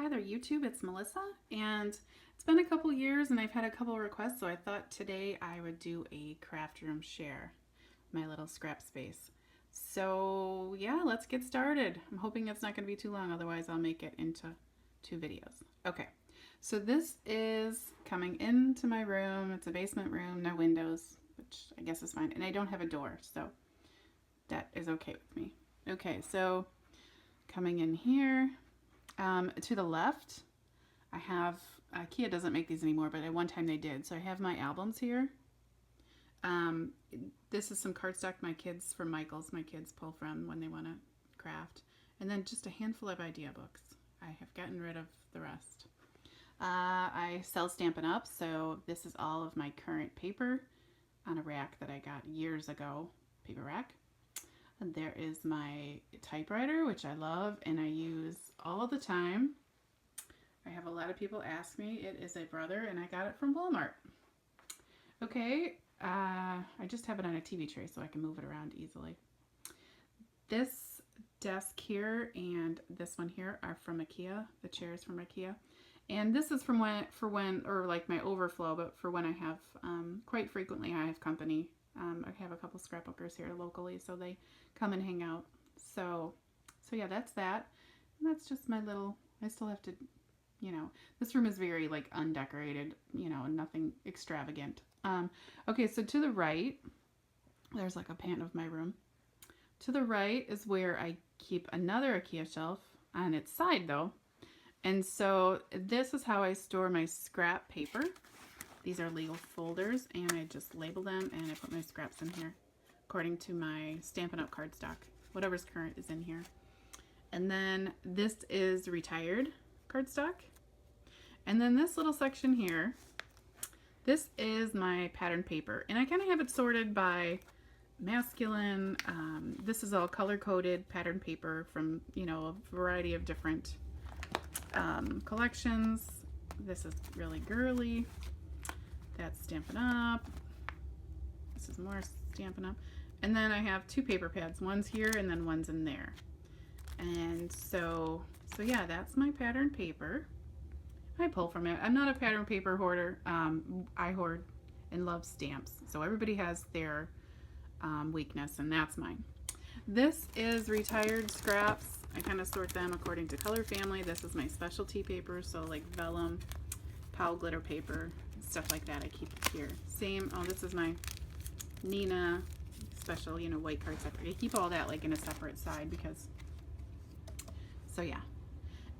Hi there, YouTube. It's Melissa, and it's been a couple years, and I've had a couple requests, so I thought today I would do a craft room share, my little scrap space. So yeah, let's get started. I'm hoping it's not going to be too long, otherwise I'll make it into 2 videos. Okay, so this is coming into my room. It's a basement room, no windows, which I guess is fine, and I don't have a door, so that is okay with me. Okay, so coming in here. To the left, I have, Kia doesn't make these anymore, but at one time they did. So I have my albums here. This is some cardstock my kids pull from when they want to craft. And then just a handful of idea books. I have gotten rid of the rest. I sell Stampin' Up, so this is all of my current paper on a rack that I got years ago, paper rack. And there is my typewriter, which I love and I use all the time. I have a lot of people ask me. It is a Brother, and I got it from Walmart. Okay, I just have it on a TV tray so I can move it around easily. This desk here and this one here are from IKEA. The chairs from IKEA. And this is from like my overflow, but for when I have, quite frequently I have company. I have a couple scrapbookers here locally, so they come and hang out. So yeah, that's that. And that's just my little, I still have to, this room is very like undecorated, nothing extravagant. Okay, so to the right, there's like a pan of my room. To the right is where I keep another IKEA shelf on its side though. And so this is how I store my scrap paper. These are legal folders, and I just label them and I put my scraps in here according to my Stampin' Up cardstock. Whatever's current is in here. And then this is retired cardstock. And then this little section here, this is my pattern paper. And I kind of have it sorted by masculine. This is all color-coded pattern paper from, a variety of different collections. This is really girly. That's Stampin' Up. This is more Stampin' Up. And then I have 2 paper pads. One's here and then one's in there. And so yeah, that's my pattern paper. I pull from it. I'm not a pattern paper hoarder. I hoard and love stamps. So everybody has their weakness, and that's mine. This is retired scraps. I kind of sort them according to color family. This is my specialty paper, so like vellum, Powell glitter paper, stuff like that I keep here. Same, this is my Nina special, white cardstock. I keep all that like in a separate side because, so yeah.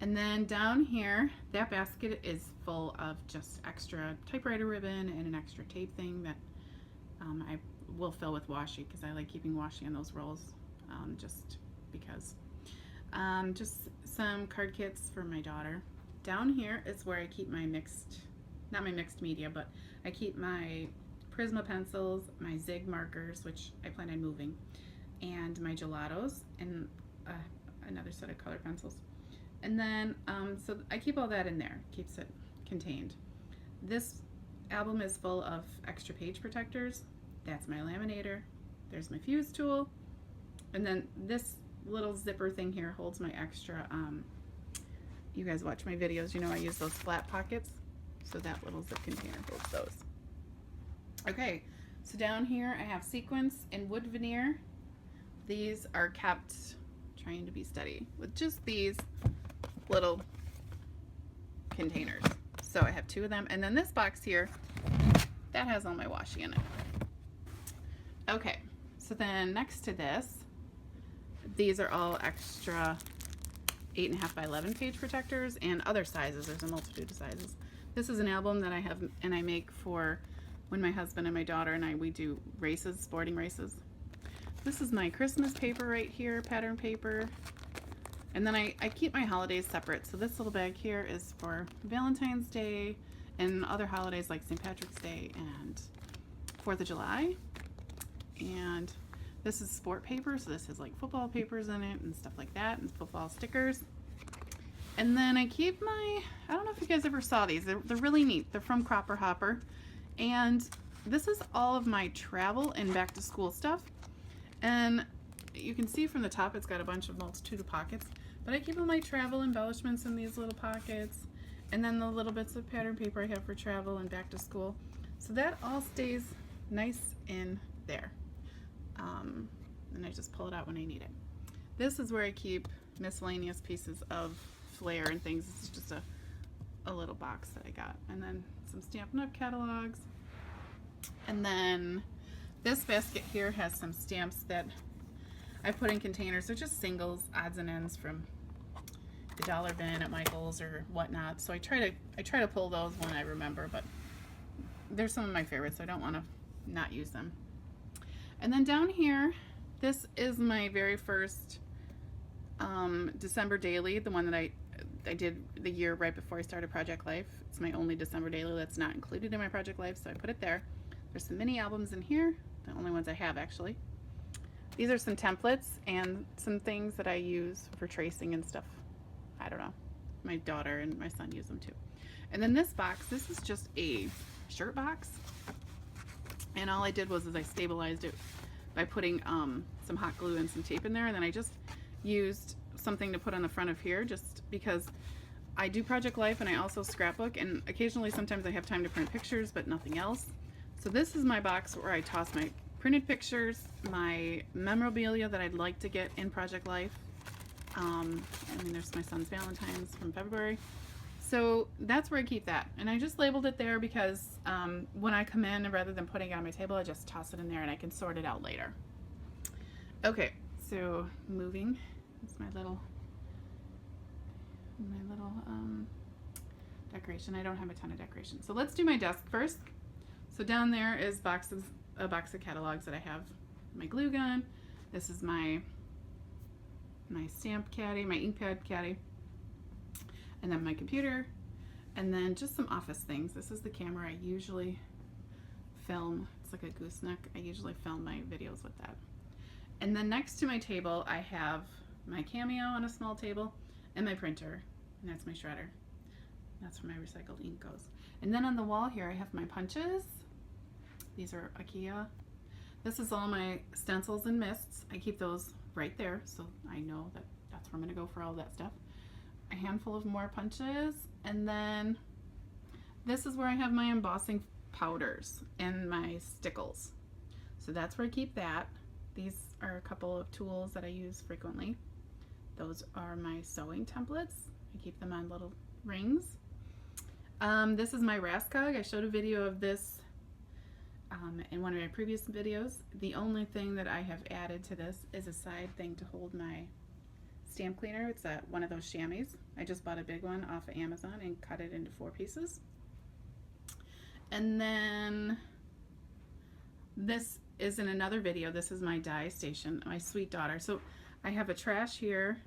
And then down here, that basket is full of just extra typewriter ribbon and an extra tape thing that I will fill with washi because I like keeping washi in those rolls, just because. Just some card kits for my daughter. Down here is where I keep my not my mixed media, but I keep my Prisma pencils, my Zig markers, which I plan on moving, and my gelatos, and another set of color pencils. And then, so I keep all that in there, keeps it contained. This album is full of extra page protectors. That's my laminator. There's my fuse tool. And then this little zipper thing here holds my extra, you guys watch my videos, I use those flat pockets. So that little zip container holds those. Okay, so down here I have sequins and wood veneer. These are kept, trying to be steady, with just these little containers. So I have 2 of them. And then this box here, that has all my washi in it. Okay, so then next to this, these are all extra 8.5 by 11 page protectors and other sizes. There's a multitude of sizes. This is an album that I have and I make for when my husband and my daughter and we do races, sporting races. This is my Christmas paper right here, pattern paper. And then I keep my holidays separate. So this little bag here is for Valentine's Day and other holidays like St. Patrick's Day and 4th of July. And this is sport paper, so this has like football papers in it and stuff like that, and football stickers. And then I keep my, I don't know if you guys ever saw these, they're really neat. They're from Cropper Hopper. And this is all of my travel and back to school stuff. And you can see from the top it's got a bunch of multitude of pockets. But I keep all my travel embellishments in these little pockets, and then the little bits of pattern paper I have for travel and back to school. So that all stays nice in there. And I just pull it out when I need it. This is where I keep miscellaneous pieces of flair and things. This is just a little box that I got. And then some Stampin' Up! Catalogs. And then this basket here has some stamps that I put in containers. They're just singles, odds and ends from the dollar bin at Michael's or whatnot. So I try to pull those when I remember, but they're some of my favorites, so I don't want to not use them. And then down here, this is my very first December daily, the one that I did the year right before I started Project Life. It's my only December daily that's not included in my Project Life, so I put it there. There's some mini albums in here, the only ones I have actually. These are some templates and some things that I use for tracing and stuff. I don't know. My daughter and my son use them too. And then this box, this is just a shirt box. And all I did was I stabilized it by putting some hot glue and some tape in there. And then I just used something to put on the front of here just because I do Project Life and I also scrapbook, and occasionally sometimes I have time to print pictures but nothing else. So this is my box where I toss my printed pictures, my memorabilia that I'd like to get in Project Life. I mean, there's my son's Valentine's from February. So that's where I keep that. And I just labeled it there because when I come in, rather than putting it on my table, I just toss it in there and I can sort it out later. Okay, so moving. That's my little decoration. I don't have a ton of decoration. So let's do my desk first. So down there is a box of catalogs that I have. My glue gun. This is my stamp caddy, my ink pad caddy. And then my computer, and then just some office things. This is the camera I usually film. It's like a gooseneck. I usually film my videos with that. And then next to my table, I have my Cameo on a small table and my printer, and that's my shredder. That's where my recycled ink goes. And then on the wall here, I have my punches. These are IKEA. This is all my stencils and mists. I keep those right there, so I know that that's where I'm gonna go for all that stuff. A handful of more punches, and then this is where I have my embossing powders and my stickles. So that's where I keep that. These are a couple of tools that I use frequently. Those are my sewing templates. I keep them on little rings. This is my Raskog. I showed a video of this in one of my previous videos. The only thing that I have added to this is a side thing to hold my stamp cleaner. It's one of those chamois. I just bought a big one off of Amazon and cut it into 4 pieces. And then this is in another video. This is my die station, my sweet daughter. So I have a trash here.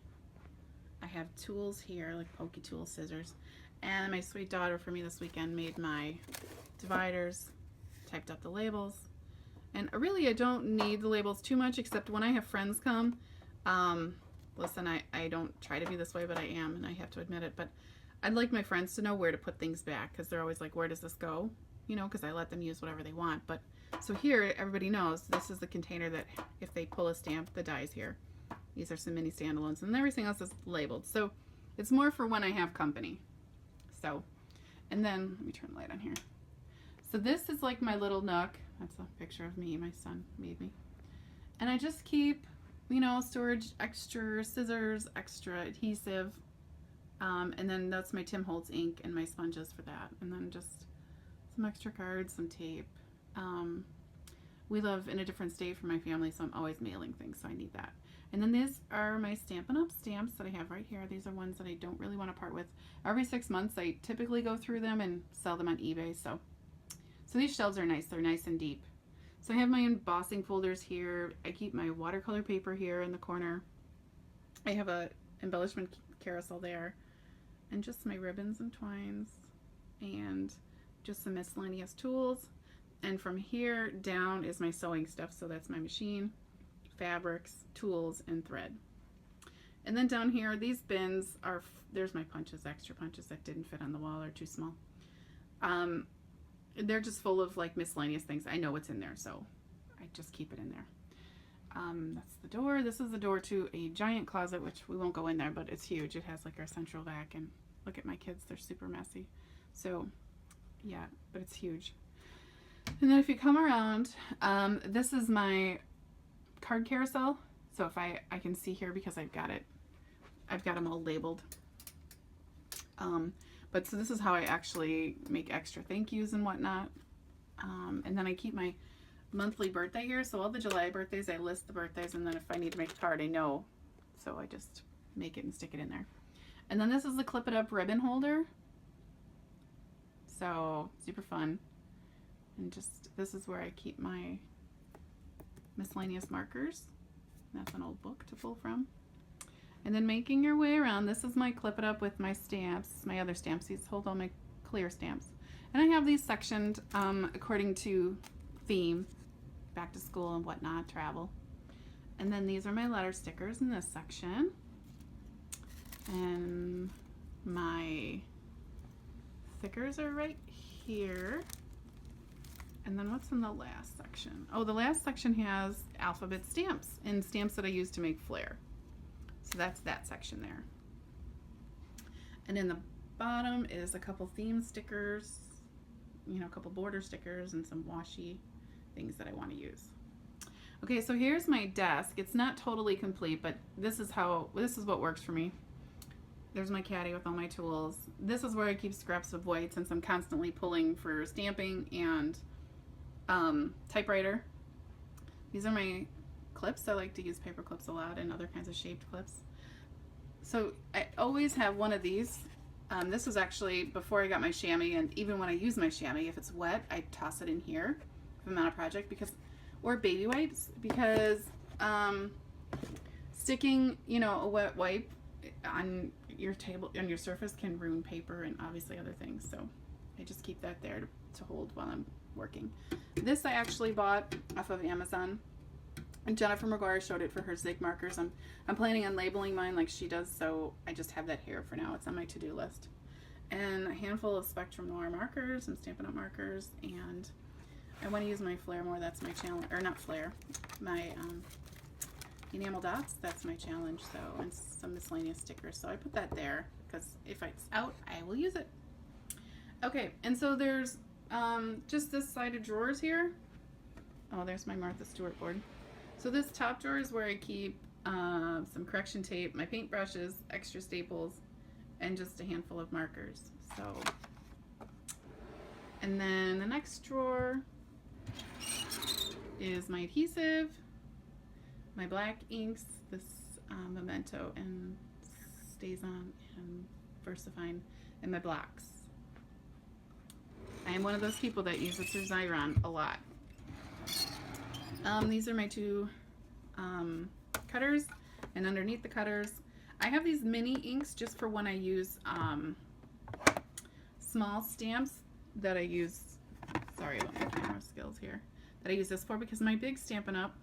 I have tools here, like pokey tools, scissors. And my sweet daughter for me this weekend made my dividers, typed up the labels. And really I don't need the labels too much, except when I have friends come. Listen, I don't try to be this way, but I am, and I have to admit it. But I'd like my friends to know where to put things back, because they're always like, where does this go? You know, because I let them use whatever they want. But so here, everybody knows this is the container that if they pull a stamp, the die's here. These are some mini standalones, and everything else is labeled. So it's more for when I have company. So, and then, let me turn the light on here. So this is like my little nook. That's a picture of me, my son made me. And I just keep, you know, storage, extra scissors, extra adhesive, and then that's my Tim Holtz ink and my sponges for that, and then just some extra cards, some tape. We live in a different state from my family, so I'm always mailing things, so I need that. And then these are my Stampin' Up! Stamps that I have right here. These are ones that I don't really want to part with. Every 6 months I typically go through them and sell them on eBay, so these shelves are nice. They're nice and deep. So I have my embossing folders here. I keep my watercolor paper here in the corner. I have a embellishment carousel there, and just my ribbons and twines, and just some miscellaneous tools. And from here down is my sewing stuff. So that's my machine, fabrics, tools, and thread. And then down here, these bins are, there's my punches, extra punches that didn't fit on the wall or too small. They're just full of like miscellaneous things. I know what's in there, so I just keep it in there. That's the door. This is the door to a giant closet, which we won't go in there, but it's huge. It has like our central vac, and look at my kids, they're super messy. So yeah, but it's huge. And then if you come around, this is my card carousel. So if I can see here because I've got them all labeled. But so this is how I actually make extra thank yous and whatnot. And then I keep my monthly birthday here. So all the July birthdays, I list the birthdays, and then if I need to make a card, I know. So I just make it and stick it in there. And then this is the clip it up ribbon holder. So super fun. And just, this is where I keep my miscellaneous markers. That's an old book to pull from. And then making your way around, this is my clip it up with my stamps, my other stamps. These hold all my clear stamps. And I have these sectioned according to theme, back to school and whatnot, travel. And then these are my letter stickers in this section. And my stickers are right here. And then what's in the last section? Oh, the last section has alphabet stamps and stamps that I use to make flair. So that's that section there. And in the bottom is a couple theme stickers, you know, a couple border stickers and some washi things that I want to use. Okay, so here's my desk. It's not totally complete, but this is what works for me. There's my caddy with all my tools. This is where I keep scraps of white since I'm constantly pulling for stamping and typewriter. These are my clips. I like to use paper clips a lot and other kinds of shaped clips. So I always have one of these. This was actually before I got my chamois, and even when I use my chamois, if it's wet, I toss it in here if I'm on a project, or baby wipes, because sticking, you know, a wet wipe on your table, on your surface, can ruin paper and obviously other things. So I just keep that there to hold while I'm working. This I actually bought off of Amazon. And Jennifer McGuire showed it for her Zig markers. I'm planning on labeling mine like she does, so I just have that here for now. It's on my to-do list. And a handful of Spectrum Noir markers and Stampin' Up! Markers, and I want to use my Flair more. That's my challenge, or not Flair, my enamel dots. That's my challenge. So, and some miscellaneous stickers. So I put that there because if it's out, I will use it. Okay, and so there's just this side of drawers here. Oh, there's my Martha Stewart board. So this top drawer is where I keep some correction tape, my paint brushes, extra staples, and just a handful of markers. So, and then the next drawer is my adhesive, my black inks, this Memento and StazOn and VersaFine, and my blocks. I am one of those people that uses their Xyron a lot. These are my two cutters, and underneath the cutters I have these mini inks just for when I use small stamps that I use. Sorry about my camera skills here. That I use this for, because my big Stampin' Up!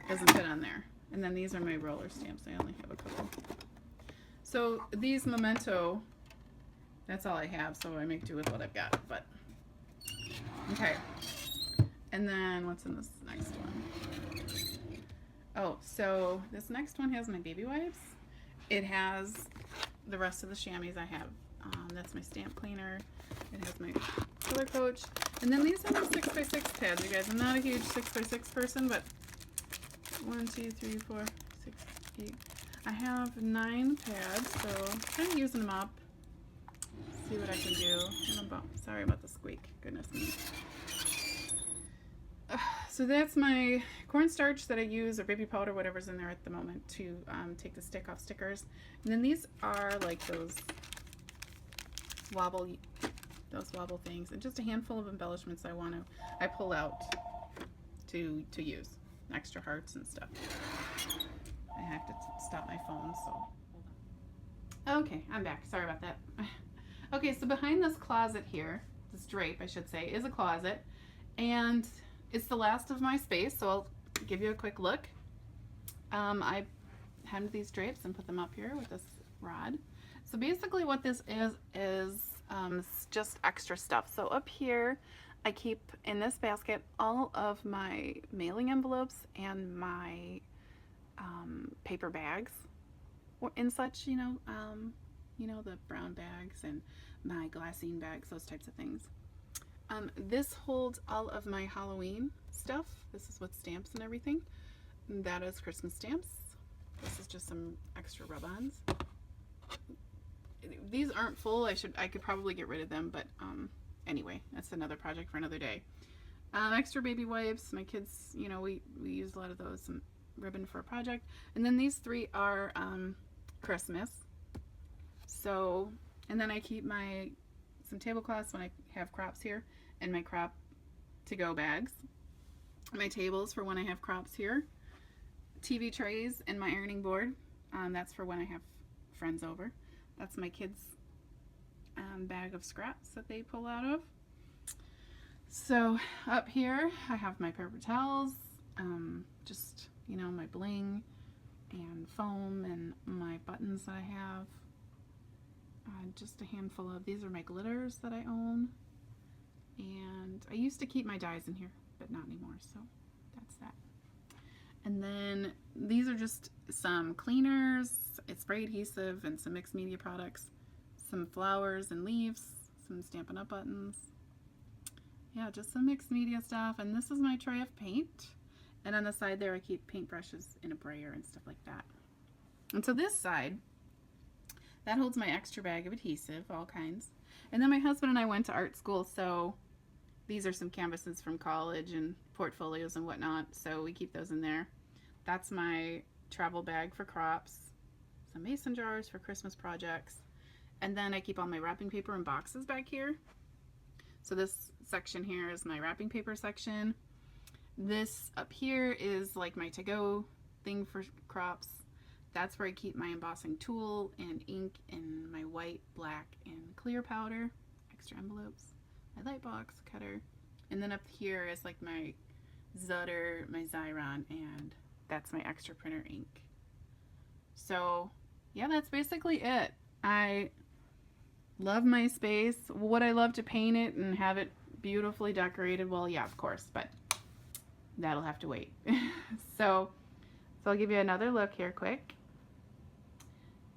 Doesn't fit on there. And then these are my roller stamps. I only have a couple. So these Memento, that's all I have, so I make do with what I've got. But okay. And then what's in this next one? Oh, so this next one has my baby wipes. It has the rest of the chamois I have. That's my stamp cleaner. It has my color coach. And then these are my 6x6 pads, you guys. I'm not a huge 6x6 person, but 1, 2, 3, 4, 6, 8. I have 9 pads, so I'm kind of using them up. See what I can do. Sorry about the squeak. Goodness me. So that's my cornstarch that I use, or baby powder, whatever's in there at the moment, to take the stick off stickers. And then these are like those wobble things, and just a handful of embellishments I pull out to use, extra hearts and stuff. I have to stop my phone, so hold on. Okay, I'm back. Sorry about that. Okay, so behind this closet here, this drape I should say, is a closet, and it's the last of my space, so I'll give you a quick look. I hemmed these drapes and put them up here with this rod. So basically what this is just extra stuff. So up here I keep in this basket all of my mailing envelopes and my paper bags and such, the brown bags and my glassine bags, those types of things. This holds all of my Halloween stuff. This is with stamps and everything. That is Christmas stamps. This is just some extra rub-ons. These aren't full. I could probably get rid of them, but anyway, that's another project for another day. Extra baby wipes. My kids, we use a lot of those. Some ribbon for a project. And then these three are Christmas. So, and then I keep some tablecloths when I have crops here, and my crop to go bags. My tables for when I have crops here. TV trays and my ironing board. That's for when I have friends over. That's my kids' bag of scraps that they pull out of. So up here I have my paper towels, just my bling and foam and my buttons that I have. Just a handful of these are my glitters that I own, and I used to keep my dyes in here, but not anymore. So that's that. And then these are just some cleaners, it's spray adhesive, and some mixed media products, some flowers and leaves, some Stampin' Up! Buttons. Yeah, just some mixed media stuff. And this is my tray of paint. And on the side there I keep paintbrushes in a brayer and stuff like that. And so this side, that holds my extra bag of adhesive, all kinds. And then my husband and I went to art school, so these are some canvases from college and portfolios and whatnot, so we keep those in there. That's my travel bag for crops, some mason jars for Christmas projects, and then I keep all my wrapping paper in boxes back here. So this section here is my wrapping paper section. This up here is like my to-go thing for crops. That's where I keep my embossing tool and ink and my white, black, and clear powder, extra envelopes, my light box cutter, and then up here is like my Zutter, my Xyron, and that's my extra printer ink. So yeah, that's basically it. I love my space. Would I love to paint it and have it beautifully decorated? Well, yeah, of course, but that'll have to wait. So I'll give you another look here quick.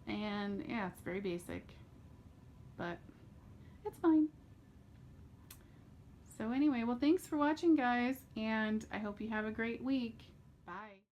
And yeah, it's very basic, but it's fine. So anyway, well, thanks for watching, guys, and I hope you have a great week. Bye.